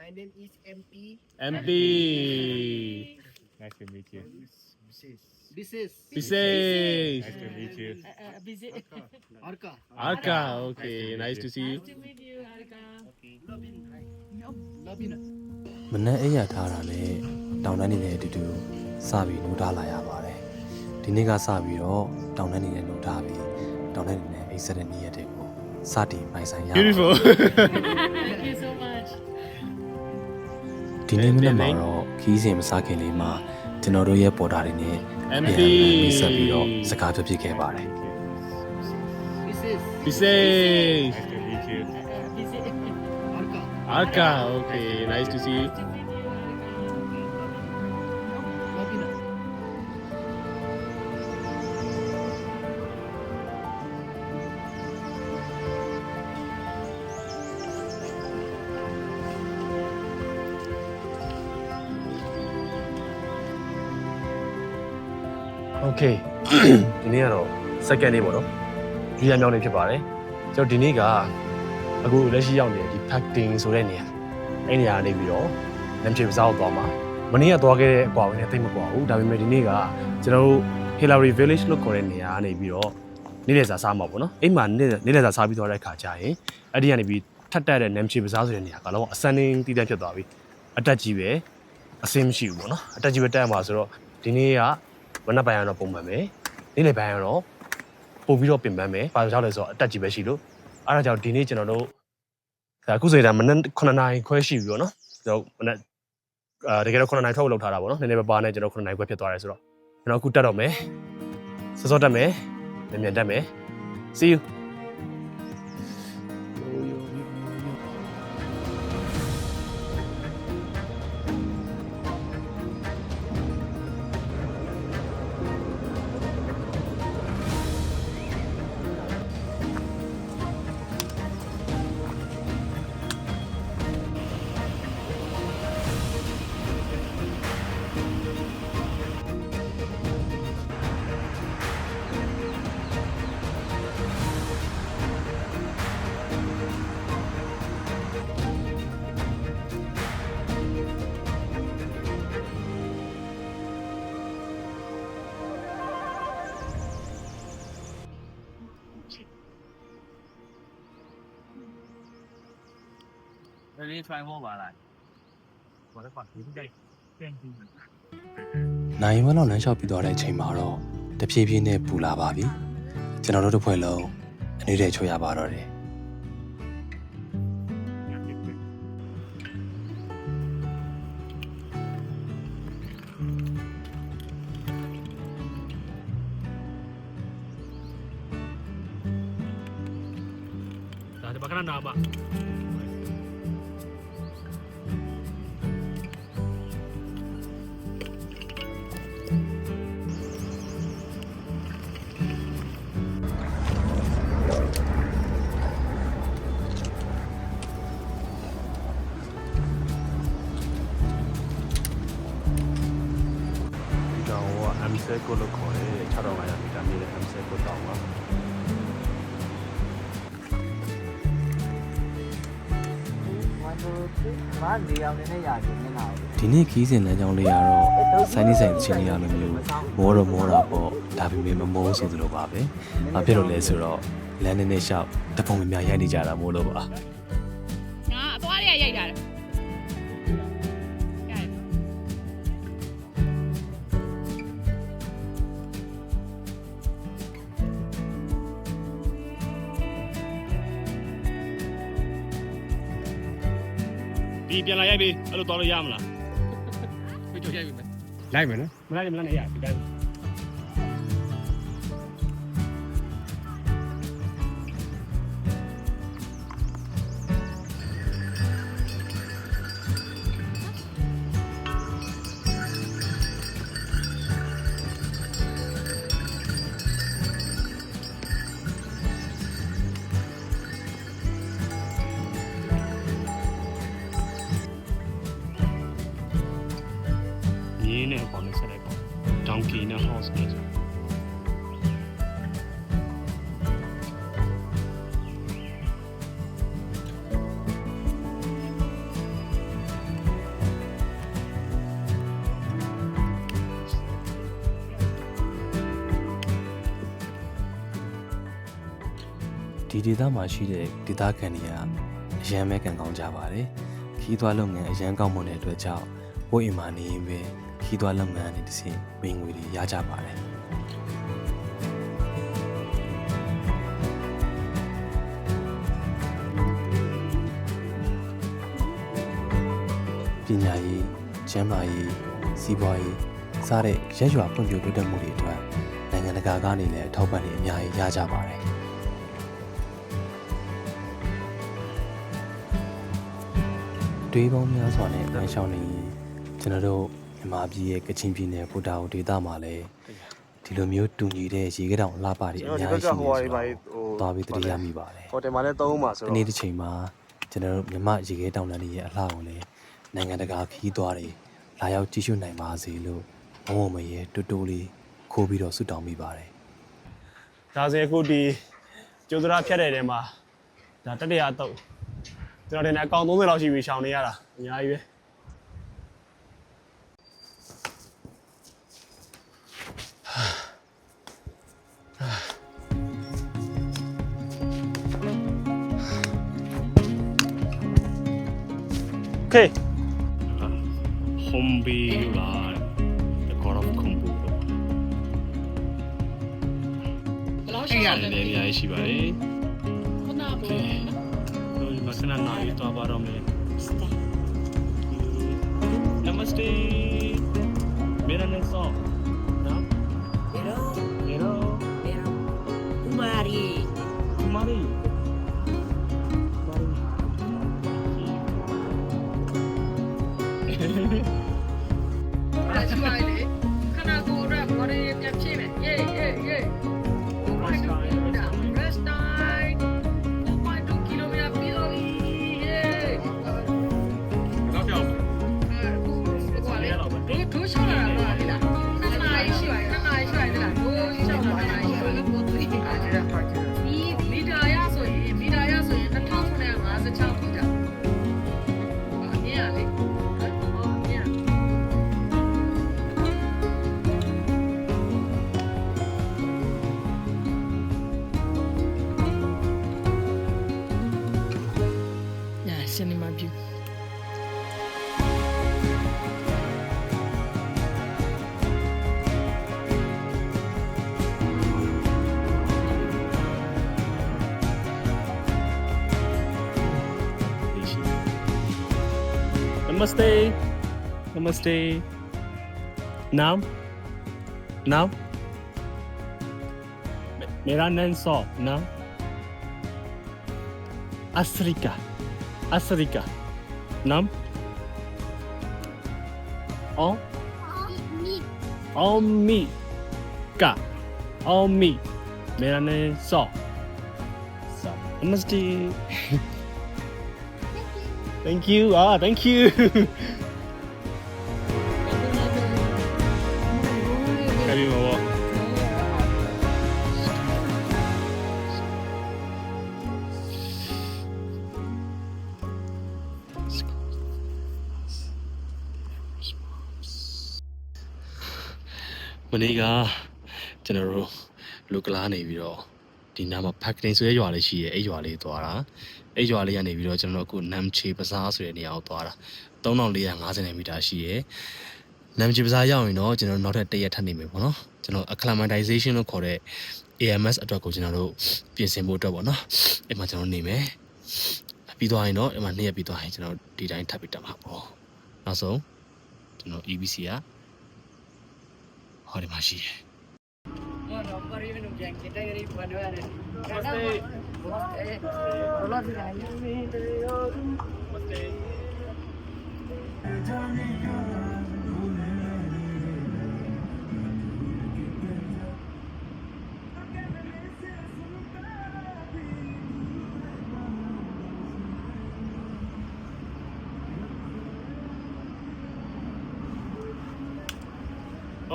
My name is MP. MP. Nice to meet you. This is Pisesh. Nice to meet you. Busy. Arka. Arka. Okay. Nice to see you. To meet you, Arka. Labina. မနေ့အိပ်ရထားတာနဲ့တောင်တန်းနေတဲ့အတူတူစပြီးနှုတ်ထားလာရပါတယ်ဒီနေ့ကစပြီးတော့တောင်တန်းနေတဲ့နှုတ်ထားပြီးတောင်တန်းနေတဲ့အိပ်ဆက်တဲ့နေ့ရက်တွေကိုစတင်ပိုင်ဆိုင်ရပါတယ် Beautiful. Thank you so much. ဒီနေ့မနေ့မှာတော့ခီးစဉ်မစားခင်လေးမှာကျွန်တော်တို့ရဲ့ပေါ်တာတွေနဲ့ MP. ဆက်ပြီးတော့စကားပြောဖြစ်ခဲ့ပါတယ် This is Pisesh. Nice to meet you. Busy. Arka. Arka. Okay. Nice to see you. To meet you, Arka. Labina. Okay ဒီနေ့ကတော့ second နေ့ပေါ့နော်ဒုတိယမြောက်နေ့ဖြစ်ပါတယ်ကျွန်တော်ဒီနေ့ကအခုလက်ရှိရောက်နေတဲ့ဒီ packing ဆိုတဲ့နေရာအဲ့နေရာနေပြီးတော့လမ်းချေပစားကိုသွားမှာမနေ့ကသွားခဲ့တဲ့အကွာဝင်နဲ့တိတ်မကွာဘူးဒါပေမဲ့ဒီနေ့ကကျွန်တော်တို့ Hillary Village လို့ခေါ်တဲ့နေရာကနေပြီးတော့နေ့လည်စာစားမှာပေါ့နော်အိမ်မှာနေ့လည်စာစားပြီးသွားတဲ့ခါကျရင်အဲ့ဒီကနေပြီးထပ်တက်တဲ့နမ်ချေပစားဆိုတဲ့နေရာကတော့အစမ်းင်းတီးတန်းဖြစ်သွားပြီအတက်ကြီးပဲအစင်းမရှိဘူးပေါ့နော်အတက်ကြီးပဲတက်မှာဆိုတော့ဒီနေ့ကမနက်ပိုင်းကတော့ပုံမှန်ပဲနေ့လယ်ပိုင်းကတော့ပို့ပြီးတော့ပြင်ပန်းမယ်။ဘာလို့ကြောက်လဲဆိုတော့အတက်ကြီးပဲရှိလို့အားဒါကြောင့်ဒီနေ့ကျွန်တော်တို့အခုဆိုရင်မနက်9နာရီခွဲရှိပြီပေါ့နော်။ကျွန်တော်မနက်တကယ်တော့9နာရီထွက်လောက်ထားတာပေါ့နော်။နည်းနည်းပါးနဲ့ကျွန်တော်9နာရီခွဲဖြစ်သွားတယ်ဆိုတော့ကျွန်တော်အခုတက်တော့မယ်။စောစောတက်မယ်။မြန်တက်မယ်။ See you Really try more ပါလားဘာလဲပါဒီတိုင်းပြန်ကြည့် နိုင်ဝက်လောက်လမ်းလျှောက်ပြီးသွားတဲ့အချိန်မှာတော့တဖြည်းဖြည်းနဲ့ပူလာပါပြီကျွန်တော်တို့တစ်ဖွဲ့လုံးအနေနဲ့ချိုးရပါတော့တယ်ဒါဒီဘက်ကနာပါMSEC ကိုလို့ခေါ်တယ်6500မီတာနေတဲ့ MSEC ကိုတောင်းပါဒီနေ့ခီးစဉ်လမ်းကြောင်းလေးကတော့ဆိုင်းနေဆိုင်ချင်းလေးရလိုမျိုးမောတော့မောတာပေါ့ဒါပေမဲ့မမောဆိုသလိုပါပဲဘာဖြစ်လို့လဲဆိုတော့လမ်းနဲ့ရှောက်တပုံများများရိုက်နေကြတာမို့လို့ပါ ငါအသွားလေးရိုက်တာလေ ဒီပြန်လာရိုက်ပြီအဲ့လိုတောင်းလို့ရမလား ကိုကြိုရိုက်ပြီမယ် လိုက်မယ်နော်မလိုက်နဲ့မလိုက်နဲ့ရဒီတိုင်းရင်းနဲ့ပေါ်နေဆက်လိုက်ပါ donkey နဲ့ horse နဲ့ ဒီဒေသမှာရှိတဲ့ဒေသခံတွေကအရန်ပဲကန်ကောင်းကြပါတယ်ခီးသွွားလုပ်ငန်းအရန်ကောင်းမွန်တဲ့အတွက်ကြောင့်ဝို့အိမ်မှာနေရင်ပဲခီးသွွားလုပ်ငန်းနဲ့တစ်ဆင့်ဝင်ငွေတွေရကြပါတယ်ပညာရေးကျန်းမာရေးစီးပွားရေးစတဲ့ရက်ရွာဖွံ့ဖြိုးတိုးတက်မှုတွေအတွက်နိုင်ငံတကာကနေလည်းအထောက်ပံ့တွေအများကြီးရကြပါတယ်တွေးပေါင်းများစွာနဲ့လမ်းလျှောက်နေရင်ကျွန်တော်တို့မြန်မာပြည်ရဲ့ကချင်ပြည်နယ်ပူတာအိုဒေသမှာလည်းဒီလိုမျိုးတူညီတဲ့ရေကတောင်လှပတွေအများကြီးရှိနေဆိုတော့သွားပြီးတတိယမိပါတယ် ဟိုတယ်မှာလည်းသုံးမှာဆို ဒီ တော့ နေ့တစ်ချိန်မှာကျွန်တော်တို့မြန်မာရေခဲတောင်တန်းတွေရဲ့အလှကိုလည်းနိုင်ငံတကာခီးသွားတွေလာရောက်ကြည့်ရှုနိုင်ပါစေလို့ဘုံဘုံမရဲ့တူတူလေးခိုးပြီးတော့ဆုတောင်းမိပါတယ် ဒါဆိုအခုဒီကျိုးစရာဖြတ်တဲ့တဲမှာဒါတတိယတော့ကျွန်တော်တင်တဲ့အကောင့်30လောက်ရှိပြီရှောင်နေရတာအများကြီးပဲโอเค Hombi la the god of combo ဘယ်လောက်ရှိရလဲ လည်းအများကြီးရှိပါတယ် ခုနက ဒီမှာခဏနာရီတော့ပါတော့မယ် Namaste मेरा नाम सो ना Hello Kumari. Kumari Let's try it. ခဏကိုရက်ဘာတွေပြန်ဖြည့်မယ် Yay yay yay. Rest time. 1.2 kilometer ပြီးတော့ Yay. တော့ပြောင်း တို့ရှောင်းလာတာလားဒီလားနှစ်နာရီရှိပါရဲ့နှစ်နာရီရှိပါရဲ့လားတို့ရှောင်းလာတာရှိပါရဲ့ပို့သွေးအားကြတာပါကြဒီမီတာရဆိုရင်2956မီတာအမြင်ရလေအမြင် Yeah, cinema view. Namaste Namaste नाम नाम मेरा नाम सो नाम Asrika Asrika नाम Omi का Omi मेरा नाम सो Namaste Thank you. Thank you. Happy Mama. Mình đi cả, cho nên rồi, lúc lá này bị rồi, thì nam mà pack đến số giờ này chỉ ấy giờ này thôi à. အဲ့ရွာလေးကနေပြီးတော့ကျွန်တော်အခုနမ်ချေပစားဆိုတဲ့နေရာကိုသွားတာ3450မီတာရှိရယ်နမ်ချေပစားရောက်ရင်တော့ကျွန်တော်နောက်ထပ်တစ်ရက်ထပ်နေမယ်ပေါ့နော်ကျွန်တော် acclimatization လို့ခေါ်တဲ့ AMS အတွက်ကိုကျွန်တော်တို့ပြင်ဆင်ဖို့အတွက်ပေါ့နော်အဲ့မှာကျွန်တော်နေမယ်ပြီးသွားရင်တော့အဲ့မှာ2ရက်ပြီးသွားရင်ကျွန်တော်ဒီတိုင်းထပ်ပြီးတက်မှာပေါ့နောက်ဆုံးကျွန်တော် EBC ကဟောဒီမှာရှိရယ်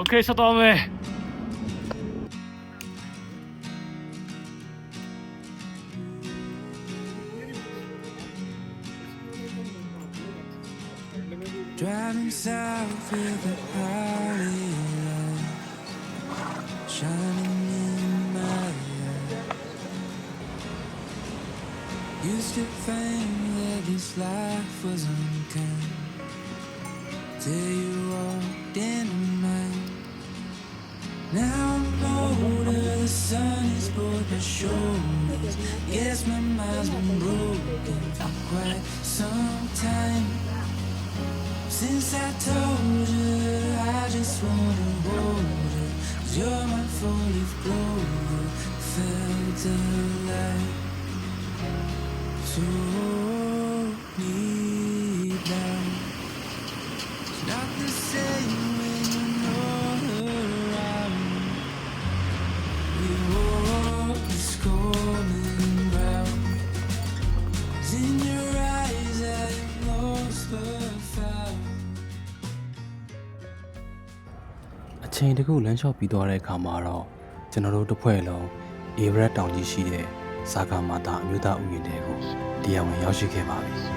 Okay, shut down me. Driving south with the highway lights shining in my eyes. used to think that this life was unkind till you walked into mine. Now I'm older, the sun is both my shoulders. Guess my mind's been broken for quite some time. Since I told you I just wanna hold her, 'cause you're my four-leaf clover, felt alive. So need now. It's not the same when you're not around. We walk this common ground. It's in your eyes I am lost but found. အချိန်တခုလမ်းလျှောက်ပြီးသွားတဲ့အခါမှာတော့ကျွန်တော်တို့တစ်ဖွဲ့လုံးအေဗရက်တောင်ကြီးရှိတဲ့စာကာမာတာအမျိုးသားဥယျာဉ်တွေကိုတရားဝင်ရောက်ရှိခဲ့ပါပြီ။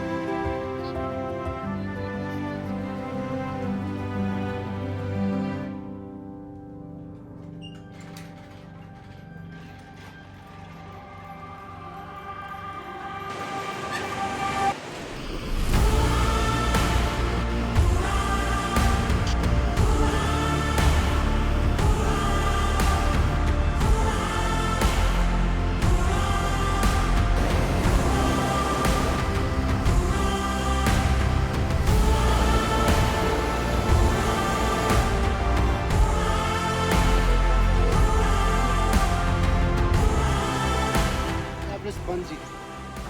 Everest bungee.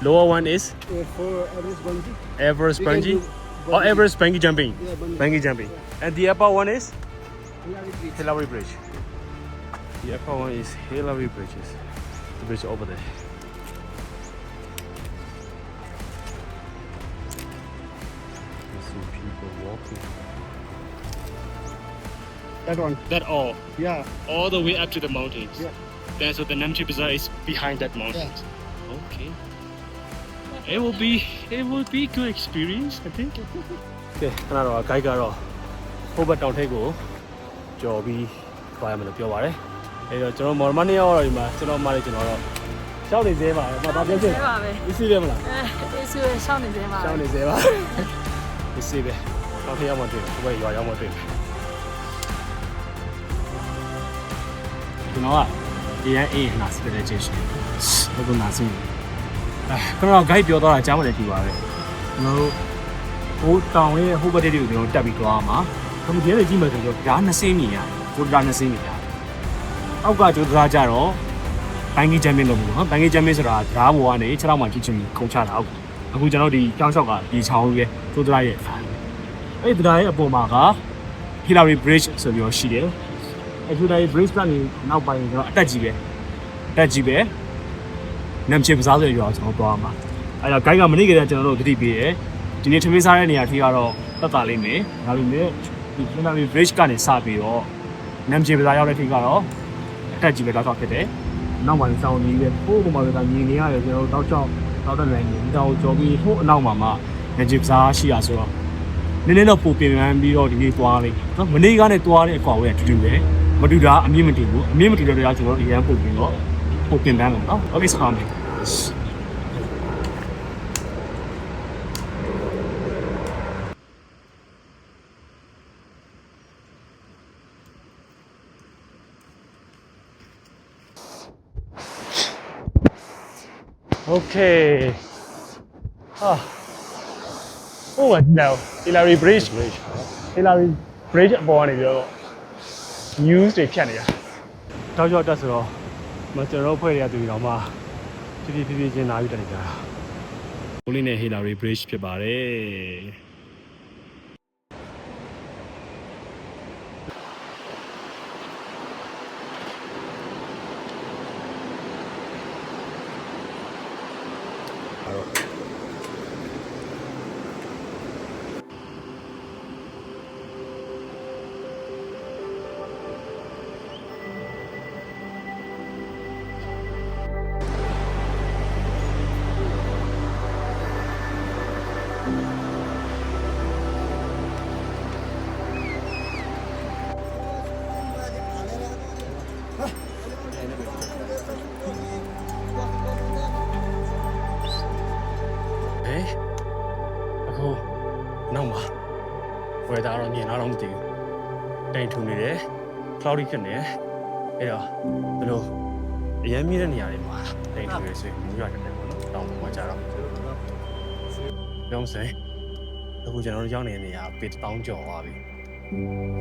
Lower one is For Everest bungee. Everest We can bungee. do Or Everest bungee jumping. Yeah, bungee. Bungee jumping. And the upper one is Hillary Bridge. Hillary Bridge. The upper one is Hillary Bridges. The bridge over there. You see people walking. That one. That all Yeah. all the way up to the mountains. Yeah. Then so the Namche Bazaar is behind that mountain. Okay. It will be good experience, I think. ကဲခဏတော့ guide ကတော့ဟိုဘက်တောင်ထိပ်ကိုကြော်ပြီးသွားရမယ်လို့ပြောပါတယ်အဲတော့ကျွန်တော်မော်လမနှစ်ယောက်တော့ဒီမှာကျွန်တော်မလေးကျွန်တော်တော့ရှောက်နေသေးပါပဲဘာပြောချင် ပါပဲ ဒီစီးပဲမလား အေးဆိုရှောင်းနေသေးပါ ရှောက်နေသေးပါဒီစီးပဲတောင်ထိပ်ရောက်မှတွေ့ဟိုဘက်ရွာရောက်မှတွေ့ကျွန်တော်ကဒီရန်အေးနာစစ်တဲ့ချင်းရှိဘယ်လိုနာစီကျွန်တော် guide ပြောတော့ကြားမလဲကြည့်ပါပဲကျွန်တော်တို့ဟိုတောင်ရဲ့ဟိုဘက်တွေကိုကျွန်တော်တက်ပြီးသွားမှာခမကြီးတွေကြည့်မယ်ဆိုတော့ဓာတ်2စင်းမြင်ရတယ်ကျိုးဓာတ်2စင်းမြင်ရတယ်အောက်ကကျိုးဓာတ်ကြတော့ဘိုင်းကြီးချမ်းမင်းလို့ပေါ့နော်ဘိုင်းကြီးချမ်းမင်းဆိုတာဓာတ်ဘောကနေ6လောက်မှကြည့်ချင်ခုံချတာဟုတ်အခုကျွန်တော်ဒီတောင်လျှောက်ကဒီချောင်းကြီးရဲ့ကျိုးဓာတ်ရဲ့အဲ့ဒီဓာတ်ရဲ့အပေါ်မှာက Hillary Bridge ဆိုပြီးတော့ရှိတယ်အဲ့ Hillary Bridge ကနေနောက်ပိုင်းကျွန်တော်အတက်ကြီးပဲနမ်ချေပစားဆိုရွာကျွန်တော်သွားမှာအဲ့တော့ guide ကမနေ့ကတည်းကကျွန်တော်တို့သတိပေးတယ်ဒီနေ့ထမင်းစားတဲ့နေရာထိကတော့တက်တာလေးမယ်ဒါပေမဲ့ဒီ Hillary Bridge ကနေစပြီးတော့နမ်ချေပစားရောက်တဲ့ထိကတော့အတက်ကြီးပဲတောက်ဖြစ်တယ်နောက်မှစောင်းကြီးပဲပိုးပေါ်မှာလည်းမြင်နေရတယ်ကျွန်တော်တို့တောက်တဲ့နိုင်နေတောက်ကြော်ပြီးဟိုအနောက်မှာနမ်ချေပစားရှိရဆိုတော့နည်းနည်းတော့ပိုပြင်ပန်းပြီးတော့ဒီနေ့သွားလိုက်နော်မနေ့ကနဲ့သွားတဲ့အကွာဝေးကတူပဲမတူတာအမြင့်မတူဘူးအမြင့်မတူတဲ့တရားကျွန်တော်တို့အရန်ပို့ပြီးတော့ပိုပြင်ပန်းမယ်နော် Okay ဆောင်မယ်Okay. Oh, what now? Hillary Bridge. Hillary Bridge အပေါ်ကနေပြီးတော့ news တွေဖြတ်နေတာ။တောက်ကြောက်တက်ဆိုတော့ကျွန်တော်ဖွဲ့ရတူတော့မှဖြည်းဖြည်းချင်းလာပြီးတက်နေကြတာ။ကိုလေးနဲ့ Hillary Bridge ဖြစ်ပါတယ်။ နောက်မှာဝယ်သားတော့မြင်တော့မသိဘူးတိမ်ထူနေတယ် cloudy ဖြစ်နေတယ်အဲ့တော့ဘယ်လိုအရင်မြင်တဲ့နေရာတွေမှာတိမ်ထူနေဆိုရင်မျိုးရတယ်ပေါ့နော်တောင်းပေါ်မှာကြတော့ပြောစမ်းအခုကျွန်တော်တို့ရောက်နေတဲ့နေရာပေ1000ကျော်သွားပြီ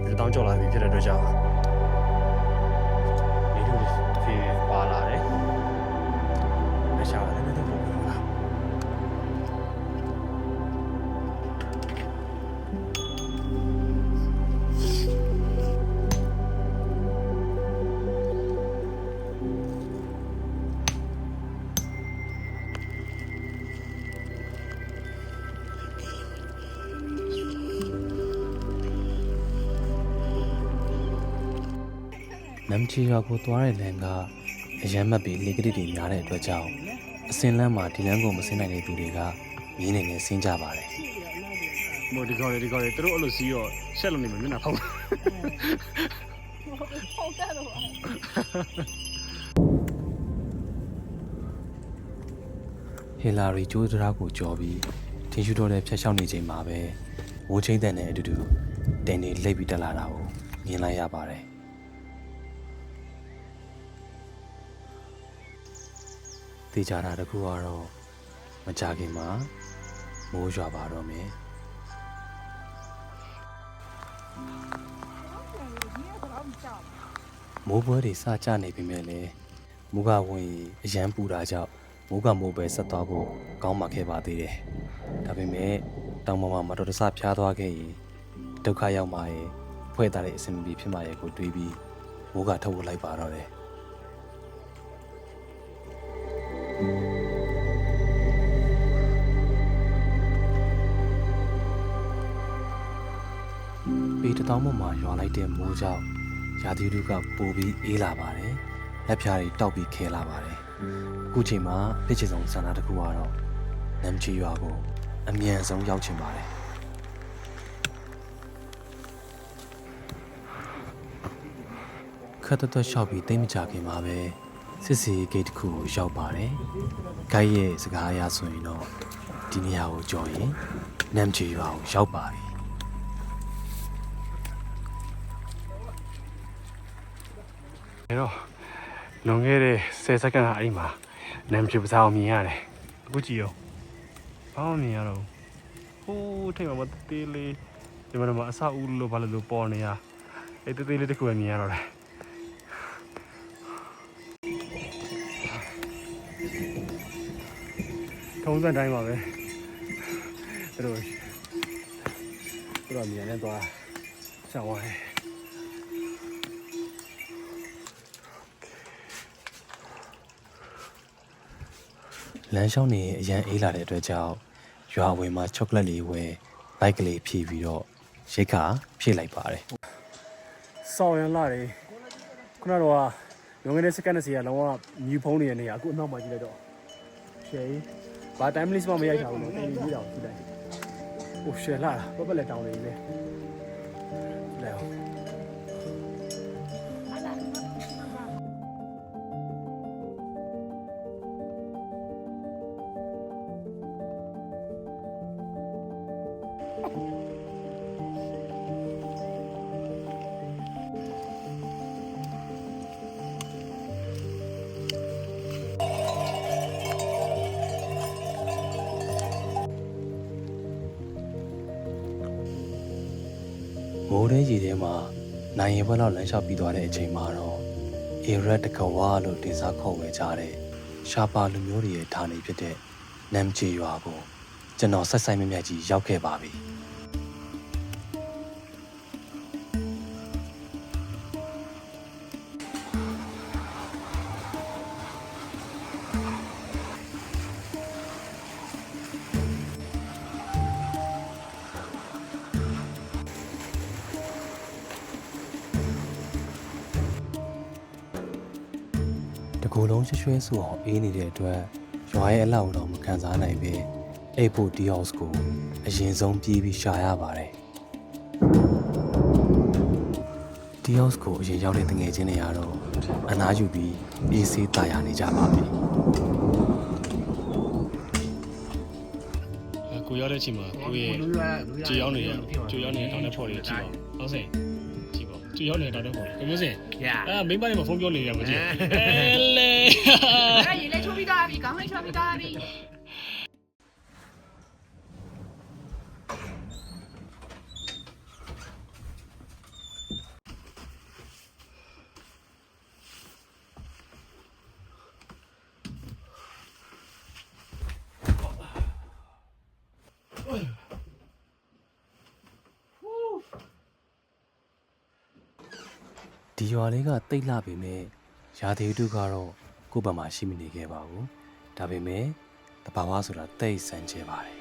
ပေ1000ကျော်လာပြီဖြစ်တဲ့အတွက်ကြောင့်နေလူတွေဖြေပါလာတယ်မရှာလည်းမသိဘူးလား နမ်ချီရွာကိုသွားတဲ့လမ်းကအရန်မတ်ပြီးလေကတိတွေများတဲ့အတွက်ကြောင့်အစင်လမ်းမှာဒီလမ်းကိုမဆင်းနိုင်တဲ့သူတွေကမြင်းနေနဲ့ဆင်းကြပါတယ် မို့ဒီကော်ရီသူတို့အဲ့လိုစီးတော့ရှက်လို့နေမှာမျက်နှာဖောက် ဟီလာရီကျိုးတရားကိုကြော်ပြီးထင်းရှူတော်တဲ့ဖျက်ရှောက်နေချိန်မှာပဲဝိုးချင်းတဲ့နဲ့အတူတူတင်နေလိပ်ပြီးတက်လာတာကိုမြင်လိုက်ရပါတယ်တေချာတာတခုကတော့မကြခင်မှာမိုးရွာပါတော့မယ်မိုးပွဲတွေစကြနေပြီမဲ့လေမူကဝင်အရန်ပူတာကြောင့်မိုးကမိုးပဲဆက်သွားဖို့ကောင်းမှခဲ့ပါသေးတယ်ဒါပေမဲ့တောင်ပေါ်မှာမတော်တဆဖျားသွားခဲ့ရင်ဒုက္ခရောက်မှာရဲ့ဖွဲ့သားတဲ့အဆင်မပြေဖြစ်မှာရဲ့ကိုတွေးပြီးမိုးကထုတ်ဝလိုက်ပါတော့တယ်ပေတတောင်းပေါ်မှာရွာလိုက်တဲ့မိုးကြောင့်ရာသီဥတုကပိုပြီးအေးလာပါတယ်လက်ဖြားတွေတောက်ပြီးခဲလာပါတယ်အခုချိန်မှာဖြစ်ချင်ဆုံးဆန္ဒတစ်ခုကတော့နမ်ချီရွာကိုအမြန်ဆုံးရောက်ချင်ပါတယ်ခတ်တော်ရှောက်ပြီးတိတ်မကြခင်မှာပဲစစ်စီဂိတ်တစ်ခုကိုရောက်ပါတယ်ဂိုက်ရဲ့စကားအရဆိုရင်တော့ဒီနေရာကိုကြော်ရင်နမ်ချီရွာကိုရောက်ပါပြီအဲ့တော့လွန်ခဲ့တဲ့10စက္ကန့်ကအဲ့မှာနမ်ချီပစားအောင်မြင်ရတယ်အခုကြည့်ရောဘာမှမမြင်ရတော့ဟိုးထိတ်မှာတေးလေးဒီမှာအဆအူးလို့ဘာလို့ပေါ်နေရအဲ့တေးလေးတစ်ခုပဲမြင်ရတော့တယ်ထုံးစံတိုင်းပါပဲတို့မြင်နေတော့ရှောင်းသွားတယ်လမ်းလျှောက်နေအရန်အေးလာတဲ့အတွက်ကြောင့်ရွာဝင်မှာချောကလက်လေးဝယ်ဘိုက်ကလေးဖြည့်ပြီးတော့ရိတ်ခါဖြည့်လိုက်ပါတယ် ဆောင်းရလာတယ်ခုနကတော့လွန်ခဲ့တဲ့စက္ကန့်20ကလောကမြူဖုံးနေတဲ့နေရာအခုအနောက်မှာကြည့်လိုက်တော့ရှယ်ဘာ time list မှမရိုက်ထားဘူးနော်တင်ပြီးတော့ကြည့်လိုက်ဟိုရှယ်လာတာပတ်လက်တောင်းနေလေလဲမိုးထဲရေထဲမှာနိုင်ရင်ဘက်လောက်လမ်းလျှောက်ပြီးသွားတဲ့အချိန်မှာတော့အေရက်တကဝါလို့တင်စားခေါ်ဝေကြတဲ့ရှာပါလူမျိုးတွေရဲ့ဌာနေဖြစ်တဲ့နမ်ချီရွာကိုကျွန်တော်ဆက်ဆိုင်မြတ်ကြီးရောက်ခဲ့ပါပြီတကူလုံးရွှဲဆူအောင်အေးနေတဲ့အတွက်ရွာရဲ့အလောက်တော့မခံစားနိုင်ပဲအိတ်ဖို့ဒီဟော့စ်ကိုအရင်ဆုံးပြေးပြီးရှာရပါတယ်ဒီဟော့စ်ကိုအရင်ရောက်တဲ့တငယ်ချင်းတွေကတော့အနားယူပြီးအေးဆေးတာယာနေကြပါပြီ ကိုရ ရောက်တဲ့အချိန်မှာကိုယ့်ရဲ့ကြွေရောက်နေတဲ့တောင်တဲ့ဖော်တွေကြည့်ပါဟုတ်စင်ကြည့်ပါကြွေရောက်နေတဲ့တောင်တဲ့ဖော်တွေမျိုးစင်မိမတွေမှာဖုန်းပြောနေရမှာကြည့်လေ အဲ့ရေလေးချိုးပြီးသားပြီခေါင်းလေးချိုးပြီးသားပြီ ဒီရွာလေးကတိတ်လှပေမဲ့ရာသီဥတုကတော့ကိုယ့်ဘက်မှာရှိမနေခဲ့ပါဘူးဒါပေမဲ့တဘာဝဆိုတာတိတ်ဆန်းကျဲပါတယ်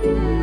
Thank you.